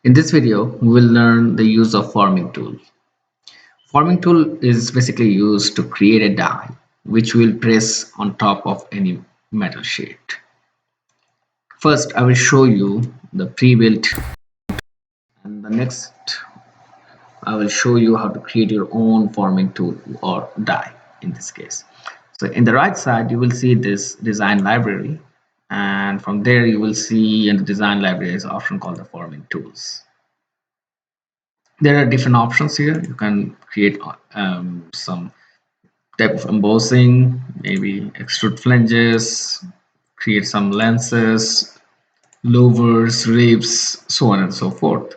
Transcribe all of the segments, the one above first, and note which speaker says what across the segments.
Speaker 1: In this video, we will learn the use of forming tool. Forming tool is basically used to create a die which we will press on top of any metal sheet. First, I will show you the pre-built, and the next I will show you how to create your own forming tool or die in this case. So in the right side, you will see this design library, and from there you will see in the design library is often called the forming tools. There are different options here. You can create some type of embossing, maybe extrude flanges, create some lenses, louvers, ribs, so on and so forth.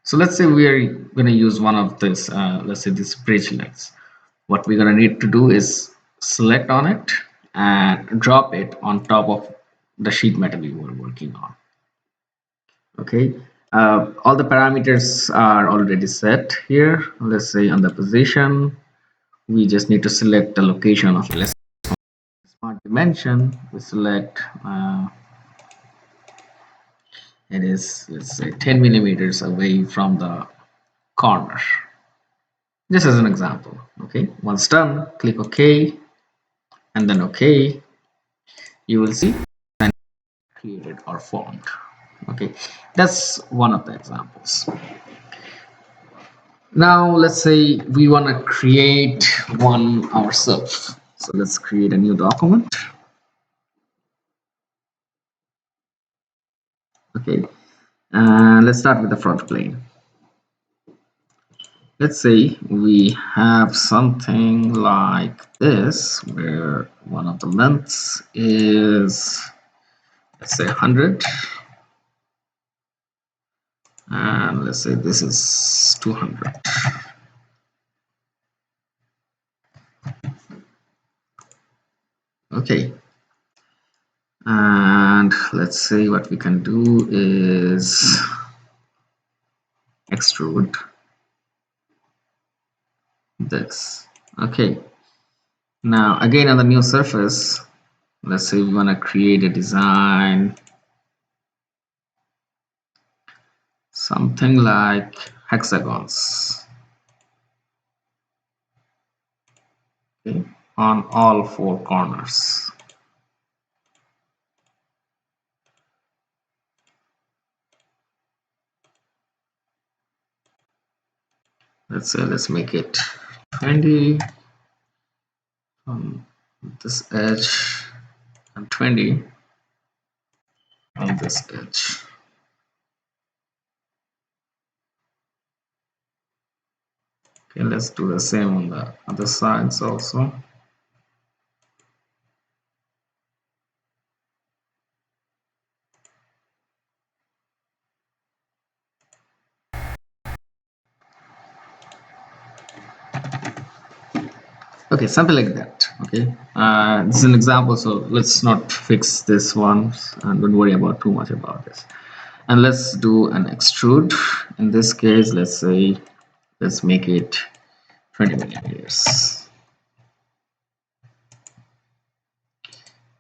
Speaker 1: So let's say we are going to use one of this, let's say this bridge lens. What we're going to need to do is select on it and drop it on top of the sheet metal we were working on. Okay, all the parameters are already set here. Let's say on the position, we just need to select the location of the smart dimension. We select it is, let's say, 10 millimeters away from the corner, just as an example. Okay, once done, click OK and then OK. You will see created or formed. Okay, that's one of the examples. Now let's say we want to create one ourselves. So let's create a new document. Okay, and let's start with the front plane. Let's say we have something like this, where one of the lengths is, let's say, 100, and let's say this is 200. Okay, and let's say what we can do is extrude this. Okay, now again on the new surface, let's say we want to create a design something like hexagons. Okay, on all four corners. Let's make it 20 on this edge and 20 on this edge. Okay, let's do the same on the other sides also. Okay, something like that. Okay, this is an example, so let's not fix this one and don't worry about too much about this. And let's do an extrude. In this case, let's say, let's make it 20 millimeters.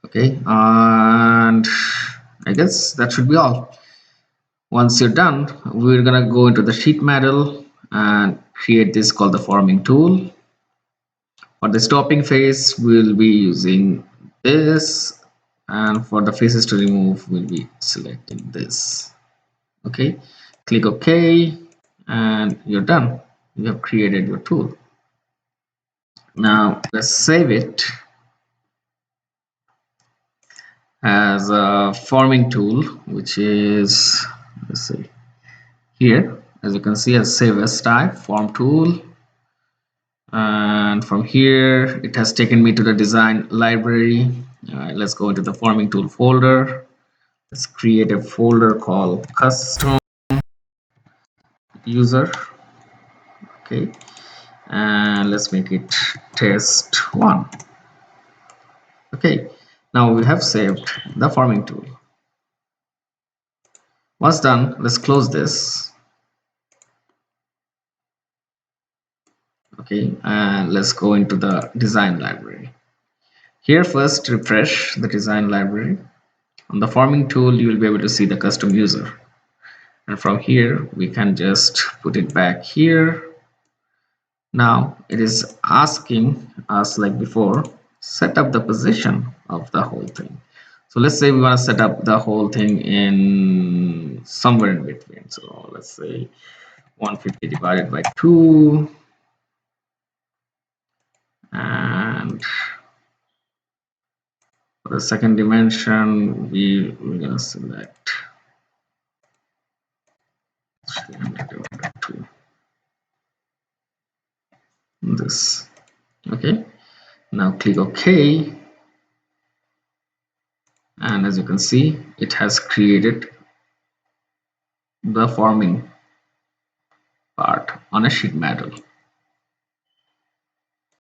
Speaker 1: Okay, and I guess that should be all. Once you're done, we're gonna go into the sheet metal and create this called the forming tool. For the stopping face, we'll be using this, and for the faces to remove, we'll be selecting this. Okay, click OK, and you're done. You have created your tool. Now let's save it as a forming tool, which is, let's see, here, as you can see, as save as type, form tool. And from here it has taken me to the design library. Let's go into the forming tool folder. Let's create a folder called custom user. Okay, and let's make it test1. Okay, now we have saved the forming tool. Once done, let's close this. Okay, and let's go into the design library. Here, first refresh the design library. On the forming tool, you will be able to see the custom user. and from here we can just put it back here. Now it is asking us, like before, set up the position of the whole thing. So let's say we want to set up the whole thing in somewhere in between. So let's say 150 divided by 2, and for the second dimension we're going to select 300 divided by 2, this. Okay, now click OK, and as you can see it has created the forming part on a sheet metal.